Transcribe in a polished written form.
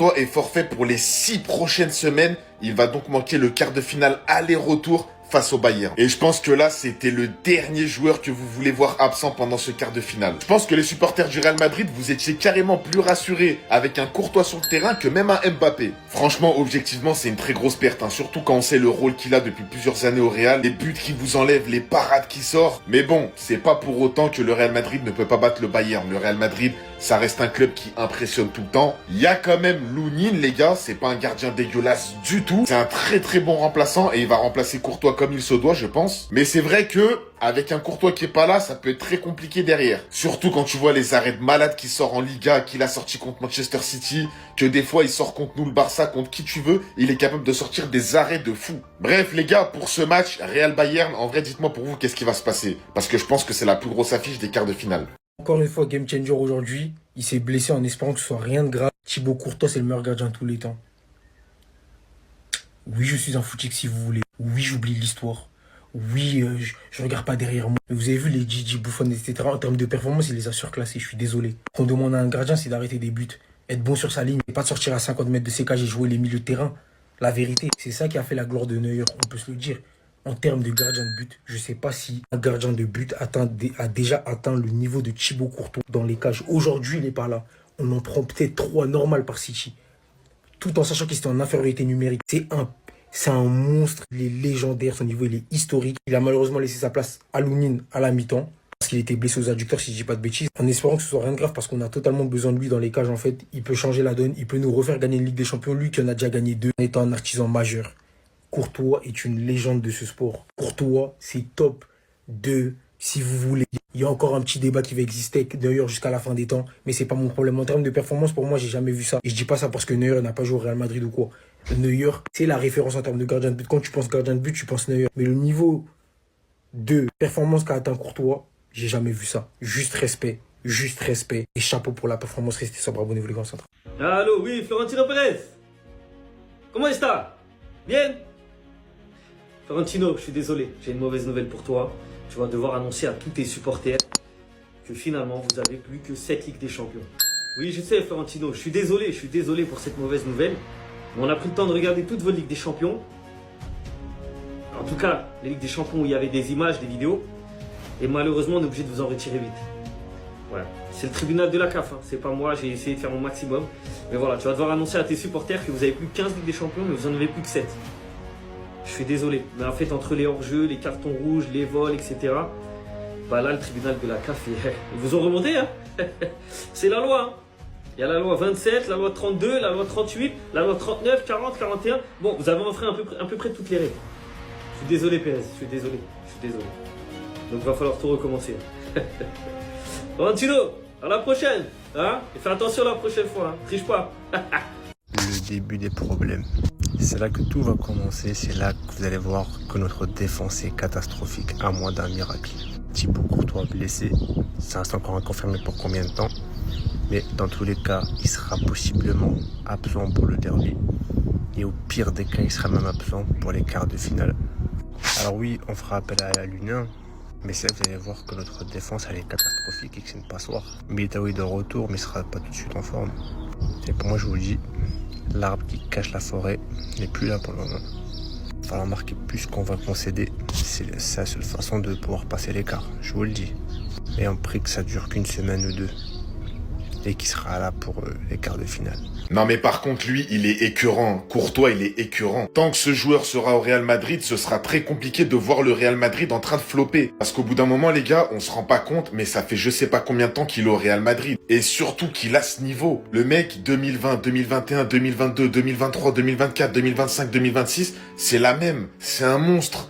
Courtois est forfait pour les 6 prochaines semaines. Il va donc manquer le quart de finale aller-retour face au Bayern. Et je pense que là, c'était le dernier joueur que vous voulez voir absent pendant ce quart de finale. Je pense que les supporters du Real Madrid, vous étiez carrément plus rassurés avec un Courtois sur le terrain que même un Mbappé. Franchement, objectivement, c'est une très grosse perte, hein, surtout quand on sait le rôle qu'il a depuis plusieurs années au Real, les buts qu'il vous enlève, les parades qui sortent. Mais bon, c'est pas pour autant que le Real Madrid ne peut pas battre le Bayern. Le Real Madrid, ça reste un club qui impressionne tout le temps. Il y a quand même Lunin, les gars, c'est pas un gardien dégueulasse du tout. C'est un très très bon remplaçant et il va remplacer Courtois comme il se doit, je pense. Mais c'est vrai que, avec un Courtois qui est pas là, ça peut être très compliqué derrière. Surtout quand tu vois les arrêts de malade qui sort en Liga, qu'il a sorti contre Manchester City, que des fois il sort contre nous, le Barça, contre qui tu veux, il est capable de sortir des arrêts de fou. Bref, les gars, pour ce match, Real-Bayern, en vrai, dites-moi pour vous, qu'est-ce qui va se passer? Parce que je pense que c'est la plus grosse affiche des quarts de finale. Encore une fois, game changer aujourd'hui. Il s'est blessé en espérant que ce soit rien de grave. Thibaut Courtois, c'est le meilleur gardien de tous les temps. Oui, je suis un footix si vous voulez. Oui, j'oublie l'histoire. Oui, je regarde pas derrière moi. Vous avez vu les Gigi, Buffon, etc. En termes de performance, il les a surclassés. Je suis désolé. Ce qu'on demande à un gardien, c'est d'arrêter des buts. Être bon sur sa ligne et pas de sortir à 50 mètres de ses cages et jouer les milieux de terrain. La vérité, c'est ça qui a fait la gloire de Neuer, on peut se le dire. En termes de gardien de but, je sais pas si un gardien de but a déjà atteint le niveau de Thibaut Courtois dans les cages. Aujourd'hui, il n'est pas là. On en prend peut-être 3 normales par City. Tout en sachant qu'il était en infériorité numérique. C'est un monstre. Il est légendaire. Son niveau, il est historique. Il a malheureusement laissé sa place à Lunin à la mi-temps. Parce qu'il était blessé aux adducteurs, si je dis pas de bêtises. En espérant que ce soit rien de grave, parce qu'on a totalement besoin de lui dans les cages, en fait. Il peut changer la donne. Il peut nous refaire gagner une Ligue des Champions. Lui qui en a déjà gagné 2 en étant un artisan majeur. Courtois est une légende de ce sport. Courtois, c'est top 2, si vous voulez. Il y a encore un petit débat qui va exister d'ailleurs jusqu'à la fin des temps, mais c'est pas mon problème. En termes de performance, pour moi, j'ai jamais vu ça. Et je dis pas ça parce que Neuer n'a pas joué au Real Madrid ou quoi. Neuer, c'est la référence en termes de gardien de but. Quand tu penses gardien de but, tu penses Neuer. Mais le niveau de performance qu'a atteint Courtois, j'ai jamais vu ça. Juste respect. Juste respect. Et chapeau pour la performance. Restez sobre, abonnez-vous les gars. Allô, oui, Florentino Pérez. Comment est-ce Bien? Florentino, je suis désolé, j'ai une mauvaise nouvelle pour toi. Tu vas devoir annoncer à tous tes supporters que finalement, vous avez plus que 7 Ligues des Champions. Oui, je sais, Florentino, je suis désolé pour cette mauvaise nouvelle. Mais on a pris le temps de regarder toutes vos Ligues des Champions. En tout cas, les Ligues des Champions où il y avait des images, des vidéos. Et malheureusement, on est obligé de vous en retirer vite. Voilà. C'est le tribunal de la CAF, hein. C'est pas moi, j'ai essayé de faire mon maximum. Mais voilà, tu vas devoir annoncer à tes supporters que vous avez plus que 15 Ligues des Champions, mais vous en avez plus que 7. Je suis désolé, mais en fait, entre les hors-jeux, les cartons rouges, les vols, etc., bah là, le tribunal de la CAF, ils vous ont remonté, hein. C'est la loi, hein. Il y a la loi 27, la loi 32, la loi 38, la loi 39, 40, 41. Bon, vous avez enfreint à peu près toutes les règles. Je suis désolé, Pérez, je suis désolé. Donc, il va falloir tout recommencer. Valentino, à la prochaine, hein. Et fais attention la prochaine fois, hein. Triche pas. Le début des problèmes. C'est là que tout va commencer, c'est là que vous allez voir que notre défense est catastrophique, à moins d'un miracle. Thibaut Courtois blessé, ça reste encore inconfirmé pour combien de temps, mais dans tous les cas, il sera possiblement absent pour le derby, et au pire des cas, il sera même absent pour les quarts de finale. Alors oui, on fera appel à la Lune 1, mais c'est là que vous allez voir que notre défense elle est catastrophique et que c'est une passoire. Militao est de retour, mais il sera pas tout de suite en forme. Et pour moi, je vous le dis, l'arbre qui cache la forêt n'est plus là pour le moment. Il va falloir marquer plus qu'on va concéder. C'est la seule façon de pouvoir passer l'écart, je vous le dis. Et on prie que ça dure qu'une semaine ou 2. Et qui sera là pour les quarts de finale. Non mais par contre, lui, il est écœurant. Courtois, il est écœurant. Tant que ce joueur sera au Real Madrid, ce sera très compliqué de voir le Real Madrid en train de flopper. Parce qu'au bout d'un moment, les gars, on se rend pas compte, mais ça fait je sais pas combien de temps qu'il est au Real Madrid. Et surtout qu'il a ce niveau. Le mec, 2020, 2021, 2022, 2023, 2024, 2025, 2026, c'est la même. C'est un monstre.